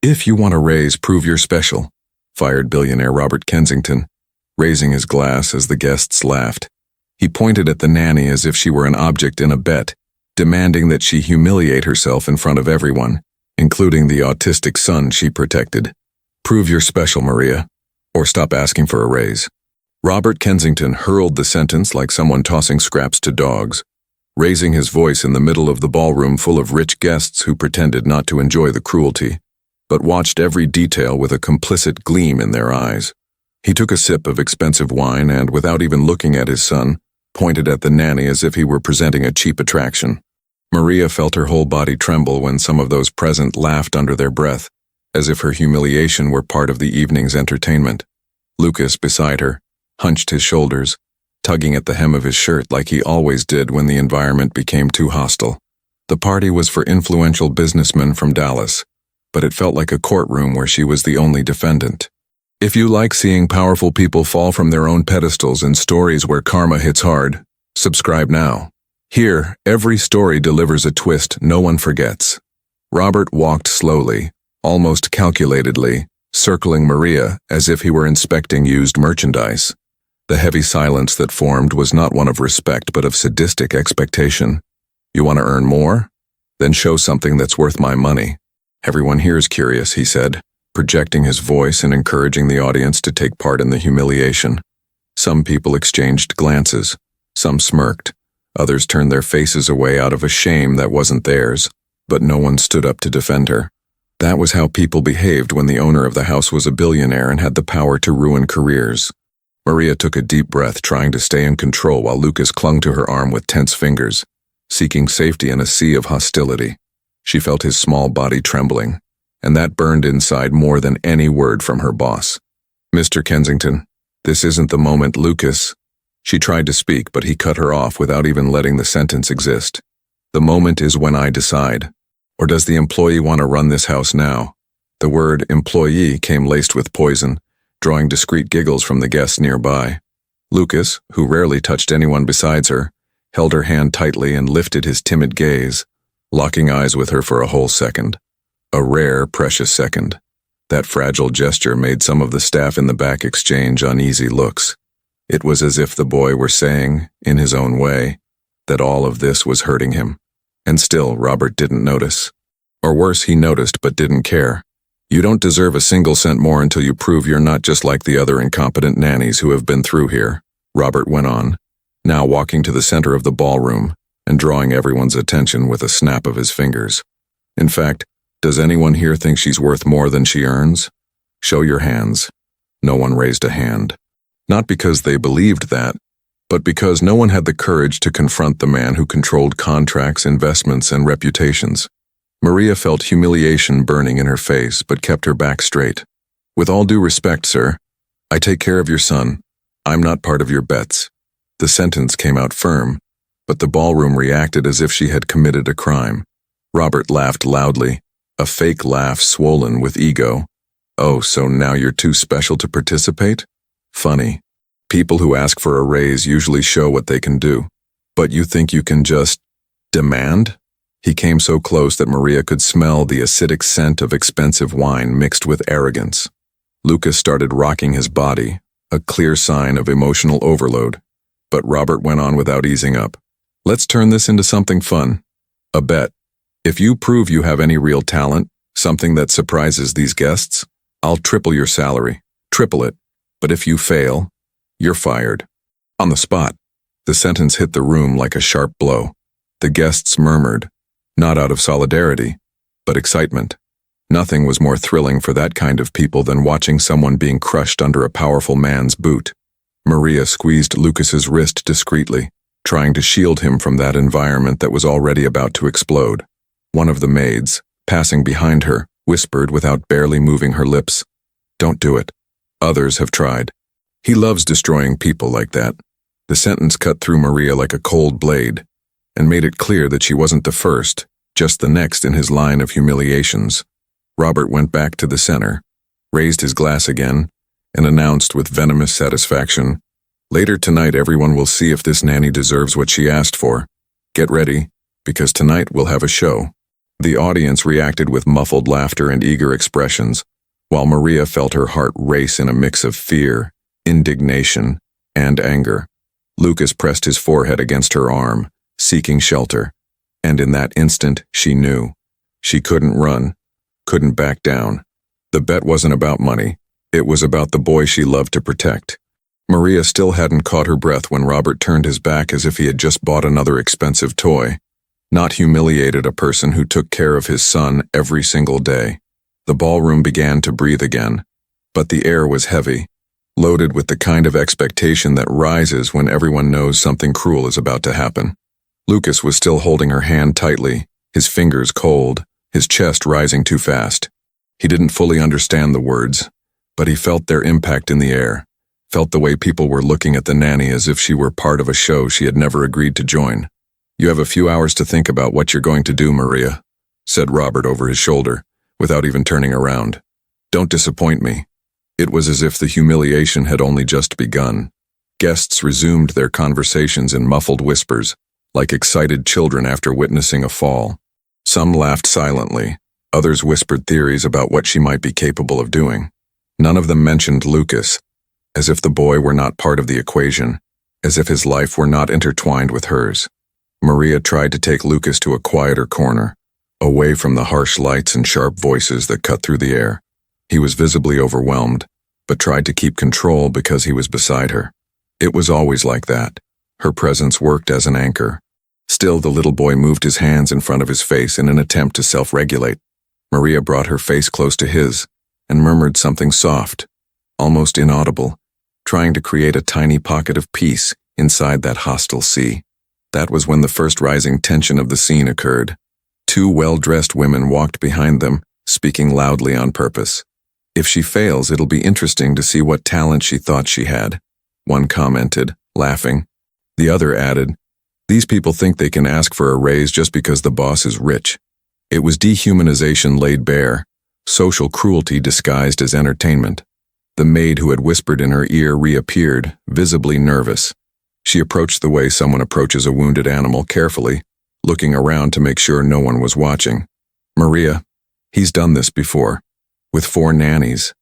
If you want a raise, prove you're special, fired billionaire Robert Kensington, raising his glass as the guests laughed. He pointed at the nanny as if she were an object in a bet, demanding that she humiliate herself in front of everyone, including the autistic son she protected. Prove you're special, Maria, or stop asking for a raise. Robert Kensington hurled the sentence like someone tossing scraps to dogs, raising his voice in the middle of the ballroom full of rich guests who pretended not to enjoy the cruelty, but watched every detail with a complicit gleam in their eyes. He took a sip of expensive wine and, without even looking at his son, pointed at the nanny as if he were presenting a cheap attraction. Maria felt her whole body tremble when some of those present laughed under their breath, as if her humiliation were part of the evening's entertainment. Lucas, beside her, hunched his shoulders, tugging at the hem of his shirt like he always did when the environment became too hostile. The party was for influential businessmen from Dallas, but it felt like a courtroom where she was the only defendant. If you like seeing powerful people fall from their own pedestals in stories where karma hits hard, subscribe now. Here, every story delivers a twist no one forgets. Robert walked slowly, almost calculatedly, circling Maria as if he were inspecting used merchandise. The heavy silence that formed was not one of respect but of sadistic expectation. You want to earn more? Then show something that's worth my money. Everyone here is curious, he said, projecting his voice and encouraging the audience to take part in the humiliation. Some people exchanged glances. Some smirked. Others turned their faces away out of a shame that wasn't theirs, but no one stood up to defend her. That was how people behaved when the owner of the house was a billionaire and had the power to ruin careers. Maria took a deep breath, trying to stay in control while Lucas clung to her arm with tense fingers, seeking safety in a sea of hostility. She felt his small body trembling, and that burned inside more than any word from her boss. Mr. Kensington, this isn't the moment, Lucas. She tried to speak, but he cut her off without even letting the sentence exist. The moment is when I decide. Or does the employee want to run this house now? The word employee came laced with poison, drawing discreet giggles from the guests nearby. Lucas, who rarely touched anyone besides her, held her hand tightly and lifted his timid gaze, locking eyes with her for a whole second. A rare, precious second. That fragile gesture made some of the staff in the back exchange uneasy looks. It was as if the boy were saying, in his own way, that all of this was hurting him. And still, Robert didn't notice. Or worse, he noticed but didn't care. You don't deserve a single cent more until you prove you're not just like the other incompetent nannies who have been through here, Robert went on, now walking to the center of the ballroom and drawing everyone's attention with a snap of his fingers. In fact, does anyone here think she's worth more than she earns? Show your hands. No one raised a hand. Not because they believed that, but because no one had the courage to confront the man who controlled contracts, investments, and reputations. Maria felt humiliation burning in her face, but kept her back straight. With all due respect, sir, I take care of your son. I'm not part of your bets. The sentence came out firm, but the ballroom reacted as if she had committed a crime. Robert laughed loudly, a fake laugh swollen with ego. Oh, so now you're too special to participate? Funny. People who ask for a raise usually show what they can do. But you think you can just demand? He came so close that Maria could smell the acidic scent of expensive wine mixed with arrogance. Lucas started rocking his body, a clear sign of emotional overload. But Robert went on without easing up. Let's turn this into something fun. A bet. If you prove you have any real talent, something that surprises these guests, I'll triple your salary. Triple it. But if you fail, you're fired. On the spot. The sentence hit the room like a sharp blow. The guests murmured, not out of solidarity, but excitement. Nothing was more thrilling for that kind of people than watching someone being crushed under a powerful man's boot. Maria squeezed Lucas's wrist discreetly, trying to shield him from that environment that was already about to explode. One of the maids, passing behind her, whispered without barely moving her lips, "Don't do it. Others have tried." He loves destroying people like that. The sentence cut through Maria like a cold blade, and made it clear that she wasn't the first, just the next in his line of humiliations. Robert went back to the center, raised his glass again, and announced with venomous satisfaction, "Later tonight everyone will see if this nanny deserves what she asked for. Get ready, because tonight we'll have a show." The audience reacted with muffled laughter and eager expressions, while Maria felt her heart race in a mix of fear, indignation, and anger. Lucas pressed his forehead against her arm, seeking shelter, and in that instant she knew. She couldn't run, couldn't back down. The bet wasn't about money, it was about the boy she loved to protect. Maria still hadn't caught her breath when Robert turned his back as if he had just bought another expensive toy. Not humiliated a person who took care of his son every single day. The ballroom began to breathe again, but the air was heavy, loaded with the kind of expectation that rises when everyone knows something cruel is about to happen. Lucas was still holding her hand tightly, his fingers cold, his chest rising too fast. He didn't fully understand the words, but he felt their impact in the air, felt the way people were looking at the nanny as if she were part of a show she had never agreed to join. "You have a few hours to think about what you're going to do, Maria," said Robert over his shoulder, without even turning around. "Don't disappoint me." It was as if the humiliation had only just begun. Guests resumed their conversations in muffled whispers, like excited children after witnessing a fall. Some laughed silently, others whispered theories about what she might be capable of doing. None of them mentioned Lucas, as if the boy were not part of the equation, as if his life were not intertwined with hers. Maria tried to take Lucas to a quieter corner, away from the harsh lights and sharp voices that cut through the air. He was visibly overwhelmed, but tried to keep control because he was beside her. It was always like that. Her presence worked as an anchor. Still, the little boy moved his hands in front of his face in an attempt to self-regulate. Maria brought her face close to his and murmured something soft, almost inaudible, trying to create a tiny pocket of peace inside that hostile sea. That was when the first rising tension of the scene occurred. Two well-dressed women walked behind them, speaking loudly on purpose. "If she fails, it'll be interesting to see what talent she thought she had," one commented, laughing. The other added, "These people think they can ask for a raise just because the boss is rich." It was dehumanization laid bare, social cruelty disguised as entertainment. The maid who had whispered in her ear reappeared, visibly nervous. She approached the way someone approaches a wounded animal carefully, looking around to make sure no one was watching. "Maria, he's done this before, with 4 nannies,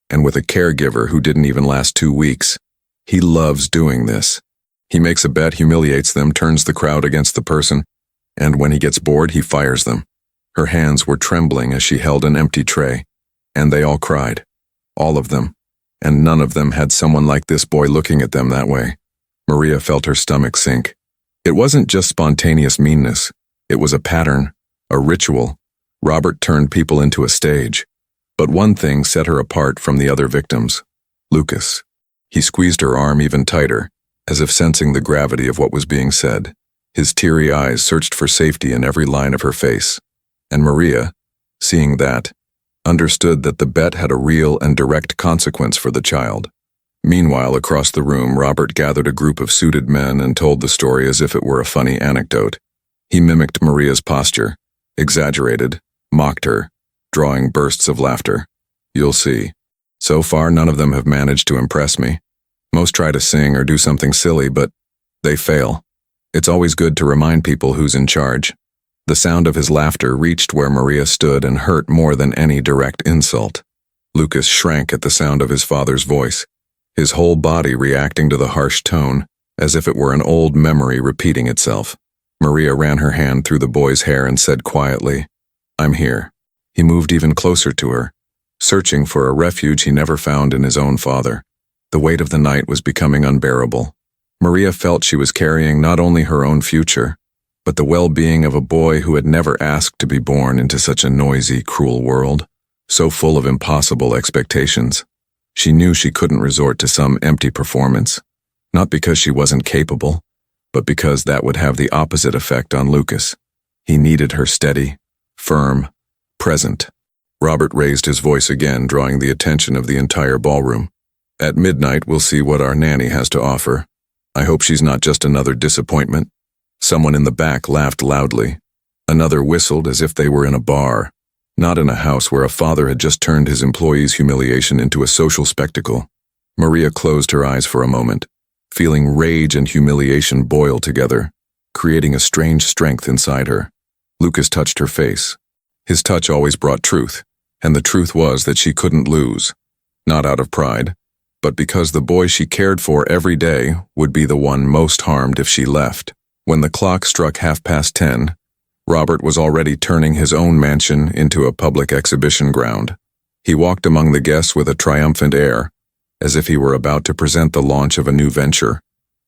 and with a caregiver who didn't even last 2 weeks. He loves doing this. He makes a bet, humiliates them, turns the crowd against the person, and when he gets bored, he fires them." Her hands were trembling as she held an empty tray, and they all cried. All of them, and none of them had someone like this boy looking at them that way. Maria felt her stomach sink. It wasn't just spontaneous meanness. It was a pattern, a ritual. Robert turned people into a stage. But one thing set her apart from the other victims. Lucas. He squeezed her arm even tighter, as if sensing the gravity of what was being said. His teary eyes searched for safety in every line of her face. And Maria, seeing that, understood that the bet had a real and direct consequence for the child. Meanwhile, across the room, Robert gathered a group of suited men and told the story as if it were a funny anecdote. He mimicked Maria's posture, exaggerated, mocked her, drawing bursts of laughter. "You'll see. So far, none of them have managed to impress me. Most try to sing or do something silly, but they fail. It's always good to remind people who's in charge." The sound of his laughter reached where Maria stood and hurt more than any direct insult. Lucas shrank at the sound of his father's voice, his whole body reacting to the harsh tone, as if it were an old memory repeating itself. Maria ran her hand through the boy's hair and said quietly, "I'm here." He moved even closer to her, searching for a refuge he never found in his own father. The weight of the night was becoming unbearable. Maria felt she was carrying not only her own future, but the well-being of a boy who had never asked to be born into such a noisy, cruel world, so full of impossible expectations. She knew she couldn't resort to some empty performance, not because she wasn't capable, but because that would have the opposite effect on Lucas. He needed her steady, firm, present. Robert raised his voice again, drawing the attention of the entire ballroom. "At midnight, we'll see what our nanny has to offer. I hope she's not just another disappointment." Someone in the back laughed loudly. Another whistled as if they were in a bar, not in a house where a father had just turned his employee's humiliation into a social spectacle. Maria closed her eyes for a moment, feeling rage and humiliation boil together, creating a strange strength inside her. Lucas touched her face, His touch always brought truth, and the truth was that she couldn't lose. Not out of pride, but because the boy she cared for every day would be the one most harmed if she left. When the clock struck 10:30, Robert was already turning his own mansion into a public exhibition ground. He walked among the guests with a triumphant air, as if he were about to present the launch of a new venture,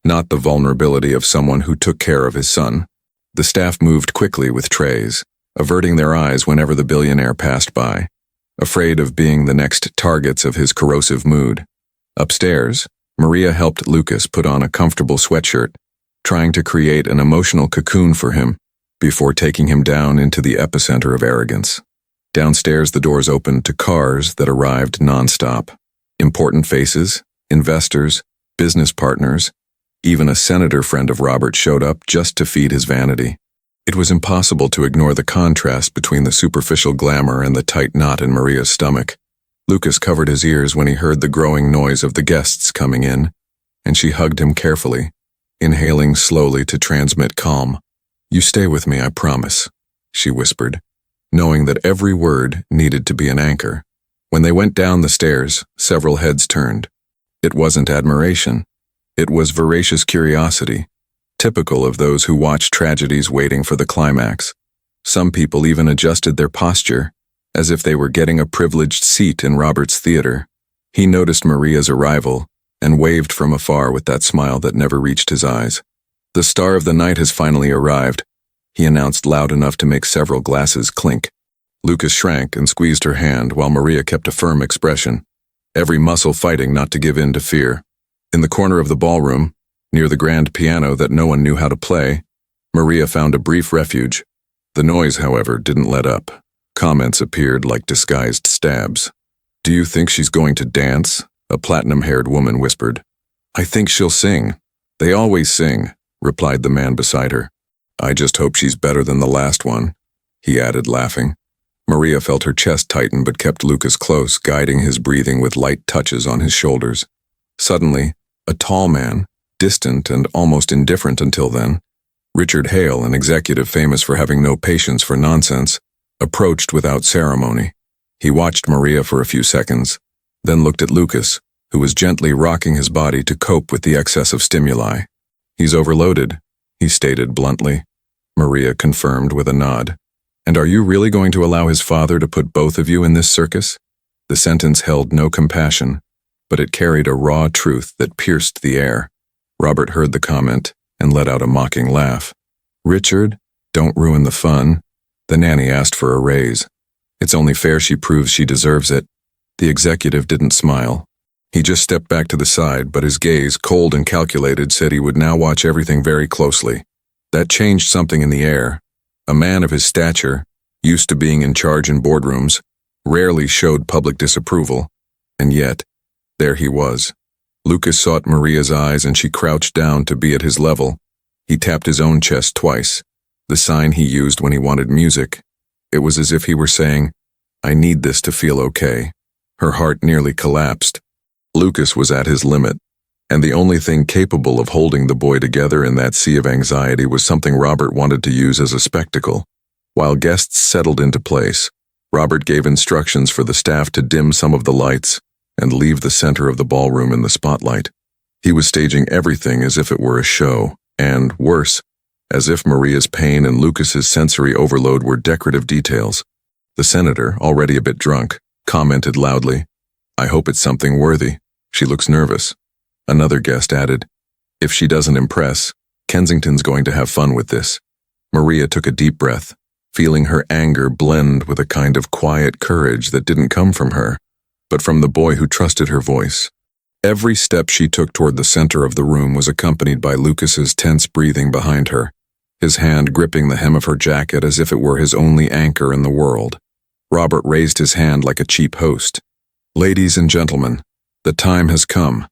not the vulnerability of someone who took care of his son. The staff moved quickly with trays, averting their eyes whenever the billionaire passed by, afraid of being the next targets of his corrosive mood. Upstairs, Maria helped Lucas put on a comfortable sweatshirt, trying to create an emotional cocoon for him before taking him down into the epicenter of arrogance. Downstairs, the doors opened to cars that arrived nonstop. Important faces, investors, business partners, even a senator friend of Robert showed up just to feed his vanity. It was impossible to ignore the contrast between the superficial glamour and the tight knot in Maria's stomach. Lucas covered his ears when he heard the growing noise of the guests coming in, and she hugged him carefully, inhaling slowly to transmit calm. "You stay with me, I promise," she whispered, knowing that every word needed to be an anchor. When they went down the stairs, several heads turned. It wasn't admiration. It was voracious curiosity, typical of those who watch tragedies waiting for the climax. Some people even adjusted their posture, as if they were getting a privileged seat in Robert's theater. He noticed Maria's arrival and waved from afar with that smile that never reached his eyes. "The star of the night has finally arrived," he announced loud enough to make several glasses clink. Lucas shrank and squeezed her hand while Maria kept a firm expression, every muscle fighting not to give in to fear. In the corner of the ballroom, near the grand piano that no one knew how to play, Maria found a brief refuge. The noise, however, didn't let up. Comments appeared like disguised stabs. "Do you think she's going to dance?" a platinum-haired woman whispered. "I think she'll sing. They always sing," replied the man beside her. "I just hope she's better than the last one," he added, laughing. Maria felt her chest tighten but kept Lucas close, guiding his breathing with light touches on his shoulders. Suddenly, a tall man, distant and almost indifferent until then, Richard Hale, an executive famous for having no patience for nonsense, approached without ceremony. He watched Maria for a few seconds, then looked at Lucas, who was gently rocking his body to cope with the excess of stimuli. "He's overloaded," he stated bluntly. Maria confirmed with a nod. "And are you really going to allow his father to put both of you in this circus?" The sentence held no compassion, but it carried a raw truth that pierced the air. Robert heard the comment and let out a mocking laugh. "Richard, don't ruin the fun." The nanny asked for a raise. "It's only fair she proves she deserves it." The executive didn't smile. He just stepped back to the side, but his gaze, cold and calculated, said he would now watch everything very closely. That changed something in the air. A man of his stature, used to being in charge in boardrooms, rarely showed public disapproval, and yet, there he was. Lucas sought Maria's eyes and she crouched down to be at his level. He tapped his own chest twice, the sign he used when he wanted music. It was as if he were saying, "I need this to feel okay." Her heart nearly collapsed. Lucas was at his limit, and the only thing capable of holding the boy together in that sea of anxiety was something Robert wanted to use as a spectacle. While guests settled into place, Robert gave instructions for the staff to dim some of the lights and leave the center of the ballroom in the spotlight. He was staging everything as if it were a show, and, worse, as if Maria's pain and Lucas's sensory overload were decorative details. The senator, already a bit drunk, commented loudly, "I hope it's something worthy. She looks nervous." Another guest added, "If she doesn't impress, Kensington's going to have fun with this." Maria took a deep breath, feeling her anger blend with a kind of quiet courage that didn't come from her, but from the boy who trusted her voice. Every step she took toward the center of the room was accompanied by Lucas's tense breathing behind her, his hand gripping the hem of her jacket as if it were his only anchor in the world. Robert raised his hand like a cheap host. "Ladies and gentlemen, the time has come.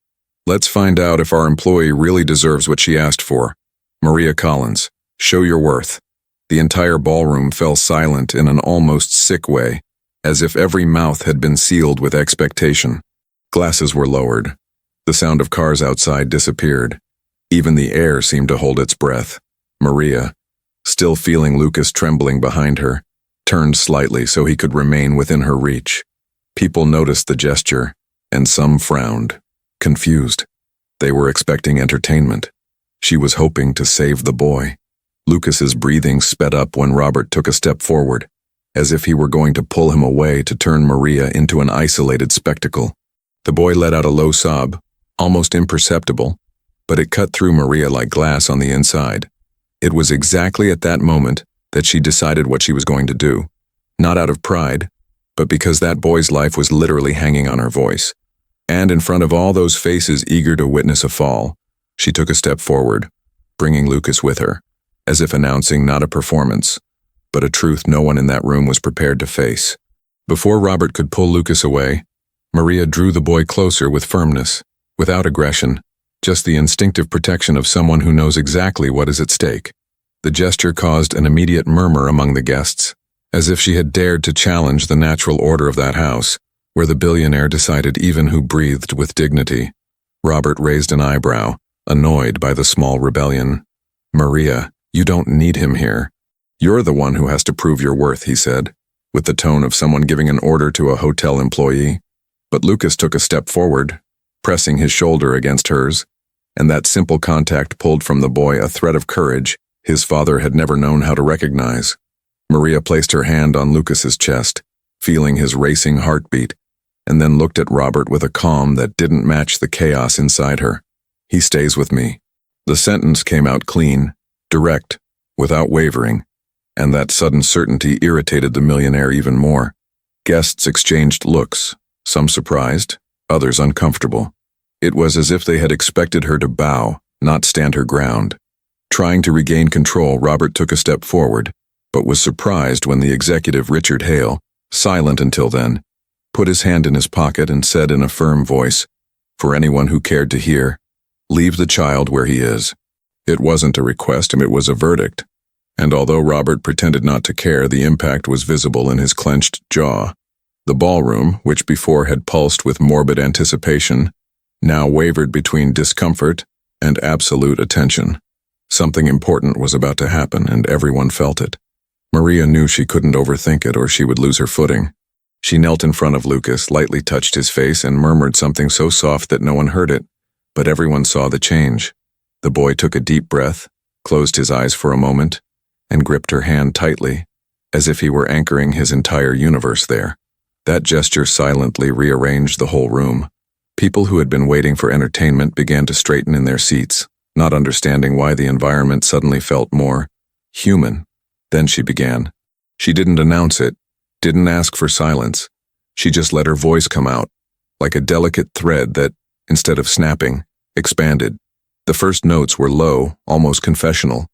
Let's find out if our employee really deserves what she asked for. Maria Collins, show your worth." The entire ballroom fell silent in an almost sick way, as if every mouth had been sealed with expectation. Glasses were lowered. The sound of cars outside disappeared. Even the air seemed to hold its breath. Maria, still feeling Lucas trembling behind her, turned slightly so he could remain within her reach. People noticed the gesture, and some frowned, confused. They were expecting entertainment. She was hoping to save the boy. Lucas's breathing sped up when Robert took a step forward, as if he were going to pull him away to turn Maria into an isolated spectacle. The boy let out a low sob, almost imperceptible, but it cut through Maria like glass on the inside. It was exactly at that moment that she decided what she was going to do, not out of pride, but because that boy's life was literally hanging on her voice. And in front of all those faces eager to witness a fall, she took a step forward, bringing Lucas with her, as if announcing not a performance, but a truth no one in that room was prepared to face. Before Robert could pull Lucas away, Maria drew the boy closer with firmness, without aggression, just the instinctive protection of someone who knows exactly what is at stake. The gesture caused an immediate murmur among the guests, as if she had dared to challenge the natural order of that house, where the billionaire decided even who breathed with dignity. Robert raised an eyebrow, annoyed by the small rebellion. "Maria, you don't need him here. You're the one who has to prove your worth," he said, with the tone of someone giving an order to a hotel employee. But Lucas took a step forward, pressing his shoulder against hers, and that simple contact pulled from the boy a thread of courage his father had never known how to recognize. Maria placed her hand on Lucas's chest, feeling his racing heartbeat, and then looked at Robert with a calm that didn't match the chaos inside her. "He stays with me." The sentence came out clean, direct, without wavering, and that sudden certainty irritated the millionaire even more. Guests exchanged looks, some surprised, others uncomfortable. It was as if they had expected her to bow, not stand her ground. Trying to regain control, Robert took a step forward, but was surprised when the executive Richard Hale, silent until then, put his hand in his pocket and said in a firm voice, for anyone who cared to hear, "Leave the child where he is." It wasn't a request, it was a verdict. And although Robert pretended not to care, the impact was visible in his clenched jaw. The ballroom, which before had pulsed with morbid anticipation, now wavered between discomfort and absolute attention. Something important was about to happen, and everyone felt it. Maria knew she couldn't overthink it or she would lose her footing. She knelt in front of Lucas, lightly touched his face, and murmured something so soft that no one heard it, but everyone saw the change. The boy took a deep breath, closed his eyes for a moment, and gripped her hand tightly, as if he were anchoring his entire universe there. That gesture silently rearranged the whole room. People who had been waiting for entertainment began to straighten in their seats, not understanding why the environment suddenly felt more human. Then she began. She didn't announce it, didn't ask for silence. She just let her voice come out, like a delicate thread that, instead of snapping, expanded. The first notes were low, almost confessional,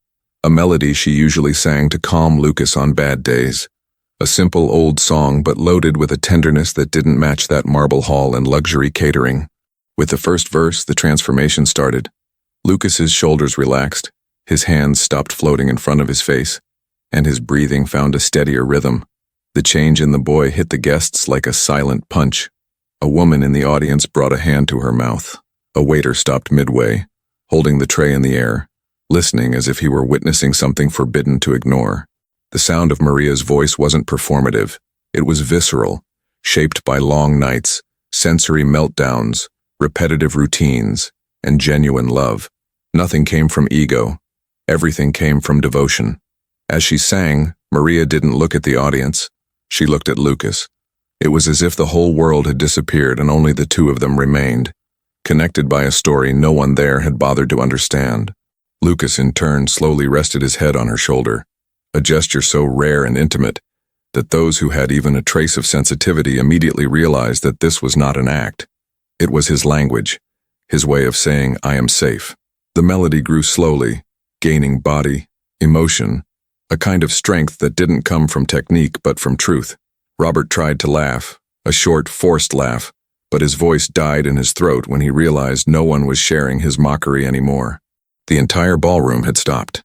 a melody she usually sang to calm Lucas on bad days. A simple old song, but loaded with a tenderness that didn't match that marble hall and luxury catering. With the first verse, the transformation started. Lucas's shoulders relaxed, his hands stopped floating in front of his face, and his breathing found a steadier rhythm. The change in the boy hit the guests like a silent punch. A woman in the audience brought a hand to her mouth. A waiter stopped midway, holding the tray in the air, listening as if he were witnessing something forbidden to ignore. The sound of Maria's voice wasn't performative. It was visceral, shaped by long nights, sensory meltdowns, repetitive routines, and genuine love. Nothing came from ego. Everything came from devotion. As she sang, Maria didn't look at the audience. She looked at Lucas. It was as if the whole world had disappeared and only the two of them remained, connected by a story no one there had bothered to understand. Lucas, in turn, slowly rested his head on her shoulder, a gesture so rare and intimate that those who had even a trace of sensitivity immediately realized that this was not an act. It was his language, his way of saying, "I am safe." The melody grew slowly, gaining body, emotion, a kind of strength that didn't come from technique but from truth. Robert tried to laugh, a short, forced laugh, but his voice died in his throat when he realized no one was sharing his mockery anymore. The entire ballroom had stopped.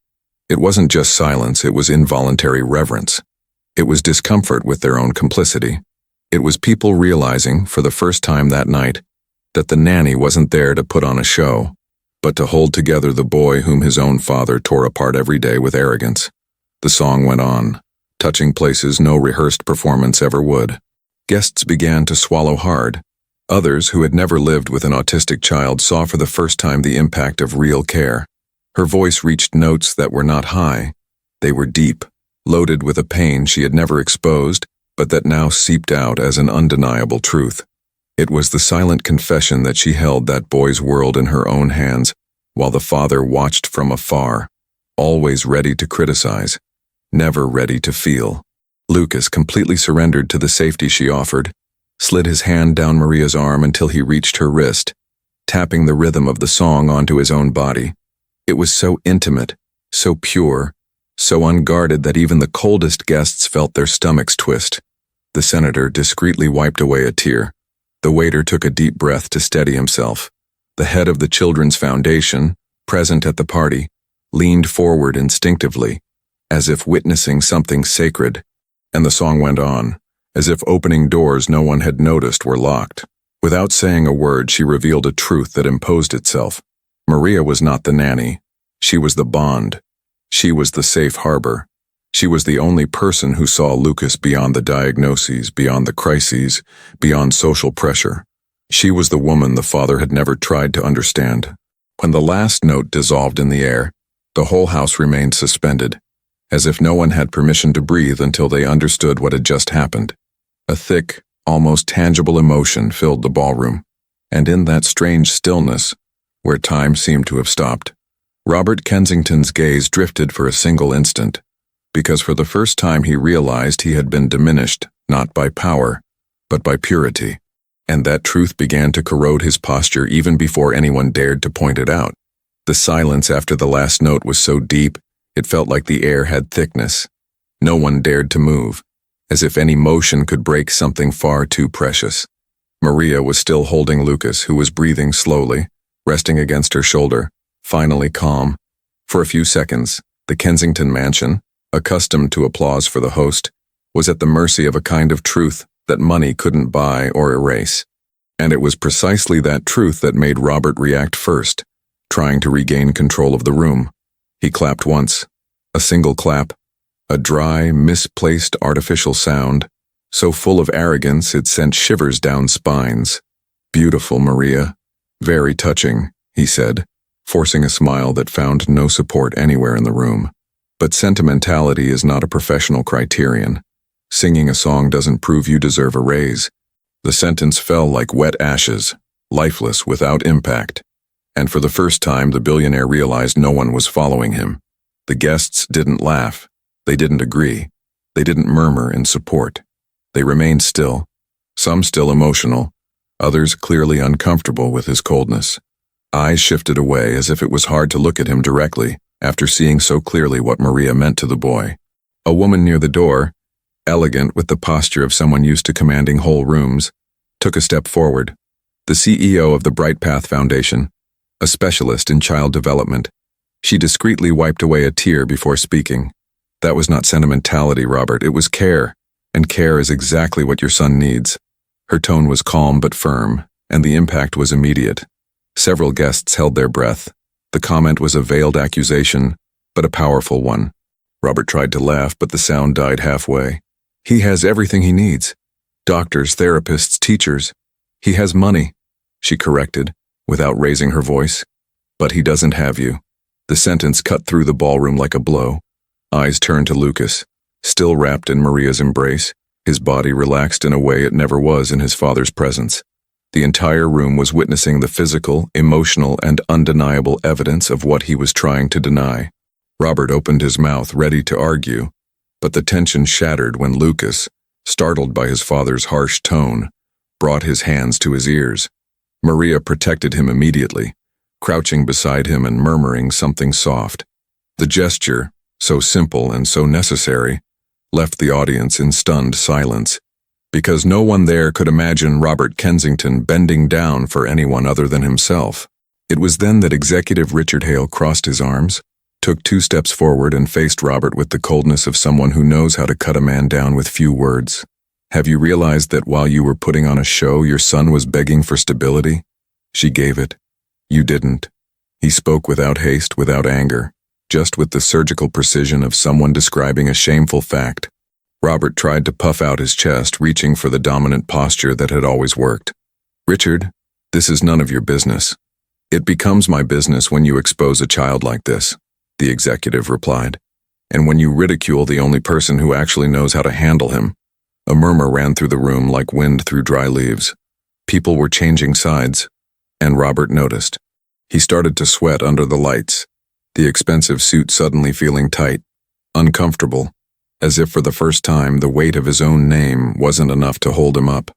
It wasn't just silence, it was involuntary reverence. It was discomfort with their own complicity. It was people realizing, for the first time that night, that the nanny wasn't there to put on a show, but to hold together the boy whom his own father tore apart every day with arrogance. The song went on, touching places no rehearsed performance ever would. Guests began to swallow hard. Others, who had never lived with an autistic child, saw for the first time the impact of real care. Her voice reached notes that were not high. They were deep, loaded with a pain she had never exposed, but that now seeped out as an undeniable truth. It was the silent confession that she held that boy's world in her own hands, while the father watched from afar, always ready to criticize, never ready to feel. Lucas completely surrendered to the safety she offered, slid his hand down Maria's arm until he reached her wrist, tapping the rhythm of the song onto his own body. It was so intimate, so pure, so unguarded that even the coldest guests felt their stomachs twist. The senator discreetly wiped away a tear. The waiter took a deep breath to steady himself. The head of the Children's Foundation, present at the party, leaned forward instinctively, as if witnessing something sacred. And the song went on, as if opening doors no one had noticed were locked. Without saying a word, she revealed a truth that imposed itself. Maria was not the nanny. She was the bond. She was the safe harbor. She was the only person who saw Lucas beyond the diagnoses, beyond the crises, beyond social pressure. She was the woman the father had never tried to understand. When the last note dissolved in the air, the whole house remained suspended, as if no one had permission to breathe until they understood what had just happened. A thick, almost tangible emotion filled the ballroom, and in that strange stillness, where time seemed to have stopped, Robert Kensington's gaze drifted for a single instant, because for the first time he realized he had been diminished, not by power, but by purity, and that truth began to corrode his posture even before anyone dared to point it out. The silence after the last note was so deep, it felt like the air had thickness. No one dared to move, as if any motion could break something far too precious. Maria was still holding Lucas, who was breathing slowly, resting against her shoulder, finally calm. For a few seconds, the Kensington mansion, accustomed to applause for the host, was at the mercy of a kind of truth that money couldn't buy or erase. And it was precisely that truth that made Robert react first, trying to regain control of the room. He clapped once, a single clap, a dry, misplaced artificial sound, so full of arrogance it sent shivers down spines. "Beautiful, Maria. Very touching," he said, forcing a smile that found no support anywhere in the room. But sentimentality is not a professional criterion. Singing a song doesn't prove you deserve a raise. The sentence fell like wet ashes, lifeless, without impact. And for the first time, the billionaire realized no one was following him. The guests didn't laugh. They didn't agree. They didn't murmur in support. They remained still, some still emotional, others clearly uncomfortable with his coldness. Eyes shifted away as if it was hard to look at him directly after seeing so clearly what Maria meant to the boy. A woman near the door, elegant with the posture of someone used to commanding whole rooms, took a step forward. The CEO of the Bright Path Foundation, a specialist in child development. She discreetly wiped away a tear before speaking. "That was not sentimentality, Robert. It was care, and care is exactly what your son needs." Her tone was calm but firm, and the impact was immediate. Several guests held their breath. The comment was a veiled accusation, but a powerful one. Robert tried to laugh, but the sound died halfway. "He has everything he needs. Doctors, therapists, teachers. He has money," she corrected, without raising her voice. "But he doesn't have you." The sentence cut through the ballroom like a blow. Eyes turned to Lucas, still wrapped in Maria's embrace, his body relaxed in a way it never was in his father's presence. The entire room was witnessing the physical, emotional, and undeniable evidence of what he was trying to deny. Robert opened his mouth, ready to argue, but the tension shattered when Lucas, startled by his father's harsh tone, brought his hands to his ears. Maria protected him immediately, crouching beside him and murmuring something soft. The gesture, so simple and so necessary, left the audience in stunned silence, because no one there could imagine Robert Kensington bending down for anyone other than himself. It was then that Executive Richard Hale crossed his arms, took 2 steps forward, and faced Robert with the coldness of someone who knows how to cut a man down with few words. "Have you realized that while you were putting on a show, your son was begging for stability? She gave it. You didn't." He spoke without haste, without anger, just with the surgical precision of someone describing a shameful fact. Robert tried to puff out his chest, reaching for the dominant posture that had always worked. "Richard, this is none of your business. It becomes my business when you expose a child like this," the executive replied. "And when you ridicule the only person who actually knows how to handle him." A murmur ran through the room like wind through dry leaves. People were changing sides, and Robert noticed. He started to sweat under the lights, the expensive suit suddenly feeling tight, uncomfortable, as if for the first time the weight of his own name wasn't enough to hold him up.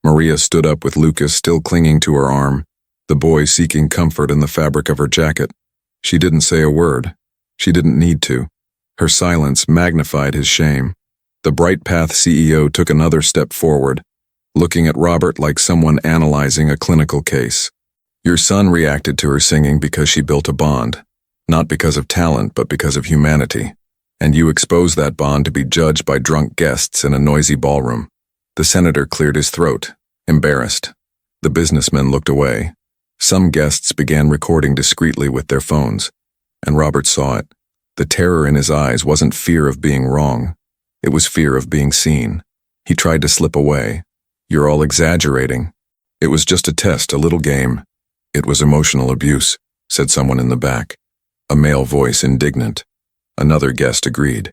Maria stood up with Lucas still clinging to her arm, the boy seeking comfort in the fabric of her jacket. She didn't say a word. She didn't need to. Her silence magnified his shame. The Bright Path CEO took another step forward, looking at Robert like someone analyzing a clinical case. "Your son reacted to her singing because she built a bond, not because of talent but because of humanity. And you exposed that bond to be judged by drunk guests in a noisy ballroom." The senator cleared his throat, embarrassed. The businessmen looked away. Some guests began recording discreetly with their phones, and Robert saw it. The terror in his eyes wasn't fear of being wrong. It was fear of being seen. He tried to slip away. "You're all exaggerating. It was just a test, a little game." "It was emotional abuse," said someone in the back. A male voice indignant. Another guest agreed.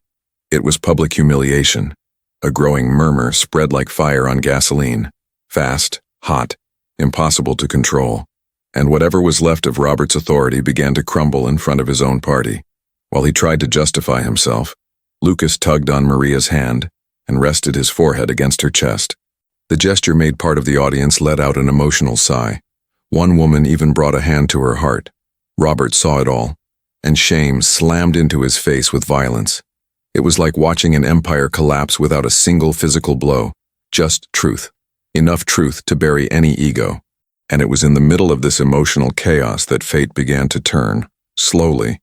"It was public humiliation." A growing murmur spread like fire on gasoline. Fast, hot, impossible to control. And whatever was left of Robert's authority began to crumble in front of his own party. While he tried to justify himself, Lucas tugged on Maria's hand and rested his forehead against her chest. The gesture made part of the audience let out an emotional sigh. One woman even brought a hand to her heart. Robert saw it all, and shame slammed into his face with violence. It was like watching an empire collapse without a single physical blow, just truth. Enough truth to bury any ego. And it was in the middle of this emotional chaos that fate began to turn, slowly,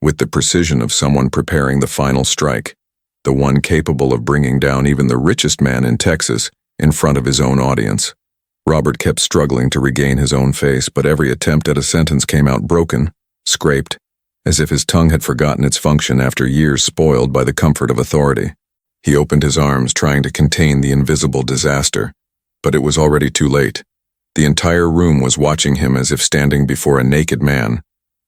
with the precision of someone preparing the final strike, the one capable of bringing down even the richest man in Texas in front of his own audience. Robert kept struggling to regain his own face, but every attempt at a sentence came out broken, scraped, as if his tongue had forgotten its function after years spoiled by the comfort of authority. He opened his arms, trying to contain the invisible disaster, but it was already too late. The entire room was watching him as if standing before a naked man,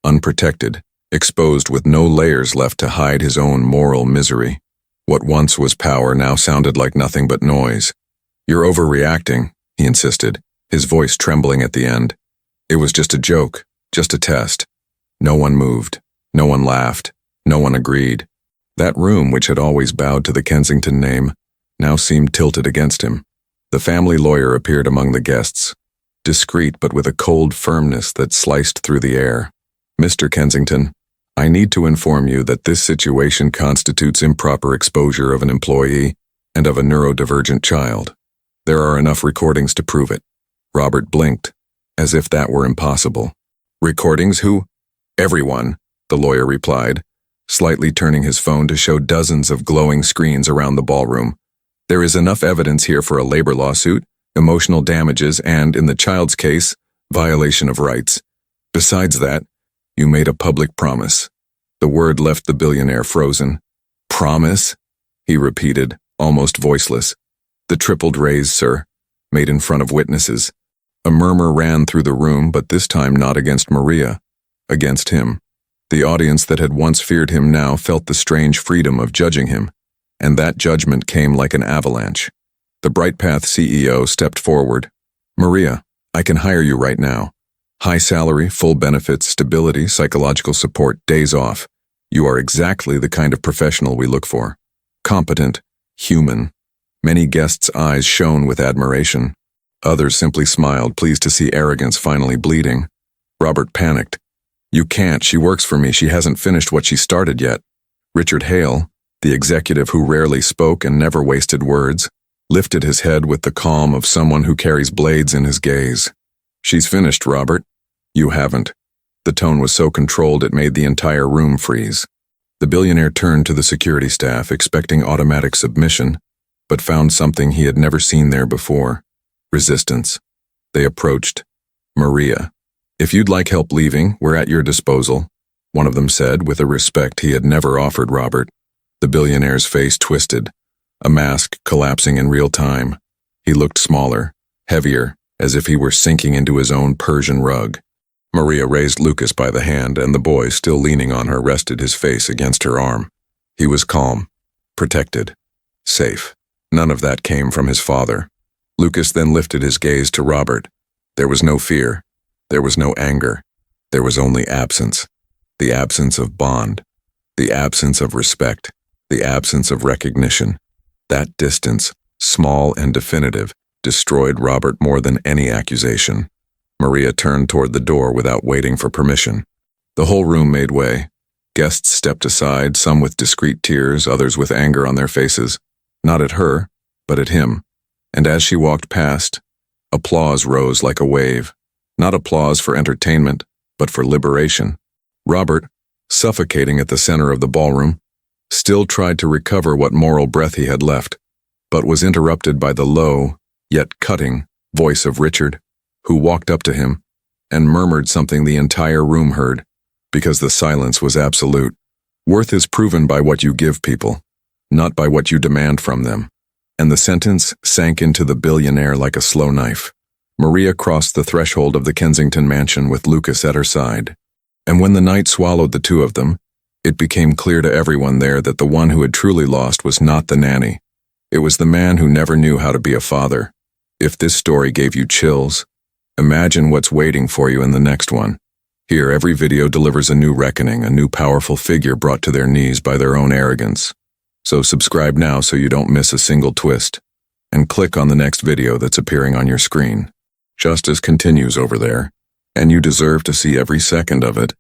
unprotected, exposed with no layers left to hide his own moral misery. What once was power now sounded like nothing but noise. "You're overreacting," he insisted, his voice trembling at the end. "It was just a joke, just a test." No one moved. No one laughed. No one agreed. That room, which had always bowed to the Kensington name, now seemed tilted against him. The family lawyer appeared among the guests, discreet but with a cold firmness that sliced through the air. "Mr. Kensington, I need to inform you that this situation constitutes improper exposure of an employee and of a neurodivergent child. There are enough recordings to prove it." Robert blinked, as if that were impossible. "Recordings? Who?" "Everyone," the lawyer replied, slightly turning his phone to show dozens of glowing screens around the ballroom. "There is enough evidence here for a labor lawsuit, emotional damages, and, in the child's case, violation of rights. Besides that, you made a public promise." The word left the billionaire frozen. "Promise?" he repeated, almost voiceless. "The tripled raise, sir, made in front of witnesses." A murmur ran through the room, but this time not against Maria, against him. The audience that had once feared him now felt the strange freedom of judging him, and that judgment came like an avalanche. The Bright Path CEO stepped forward. "Maria, I can hire you right now. High salary, full benefits, stability, psychological support, days off. You are exactly the kind of professional we look for. Competent, human." Many guests' eyes shone with admiration. Others simply smiled, pleased to see arrogance finally bleeding. Robert panicked. "You can't, she works for me, she hasn't finished what she started yet." Richard Hale, the executive who rarely spoke and never wasted words, lifted his head with the calm of someone who carries blades in his gaze. "She's finished, Robert. You haven't." The tone was so controlled it made the entire room freeze. The billionaire turned to the security staff, expecting automatic submission, but found something he had never seen there before: resistance. They approached. "Maria, if you'd like help leaving, we're at your disposal," one of them said with a respect he had never offered Robert. The billionaire's face twisted. a mask collapsing in real time. He looked smaller, heavier, as if he were sinking into his own Persian rug. Maria raised Lucas by the hand, and the boy, still leaning on her, rested his face against her arm. He was calm, protected, safe. None of that came from his father. Lucas then lifted his gaze to Robert. There was no fear. There was no anger. There was only absence. The absence of bond. The absence of respect. The absence of recognition. That distance, small and definitive, destroyed Robert more than any accusation. Maria turned toward the door without waiting for permission. The whole room made way. Guests stepped aside, some with discreet tears, others with anger on their faces. Not at her, but at him. And as she walked past, applause rose like a wave. Not applause for entertainment, but for liberation. Robert, suffocating at the center of the ballroom, still tried to recover what moral breath he had left, but was interrupted by the low, yet cutting, voice of Richard, who walked up to him and murmured something the entire room heard, because the silence was absolute. Worth is proven by what you give people, not by what you demand from them. And the sentence sank into the billionaire like a slow knife. Maria crossed the threshold of the Kensington mansion with Lucas at her side. And when the night swallowed the two of them, it became clear to everyone there that the one who had truly lost was not the nanny. It was the man who never knew how to be a father. If this story gave you chills, imagine what's waiting for you in the next one. Here, every video delivers a new reckoning, a new powerful figure brought to their knees by their own arrogance. So subscribe now so you don't miss a single twist. And click on the next video that's appearing on your screen. Justice continues over there, and you deserve to see every second of it.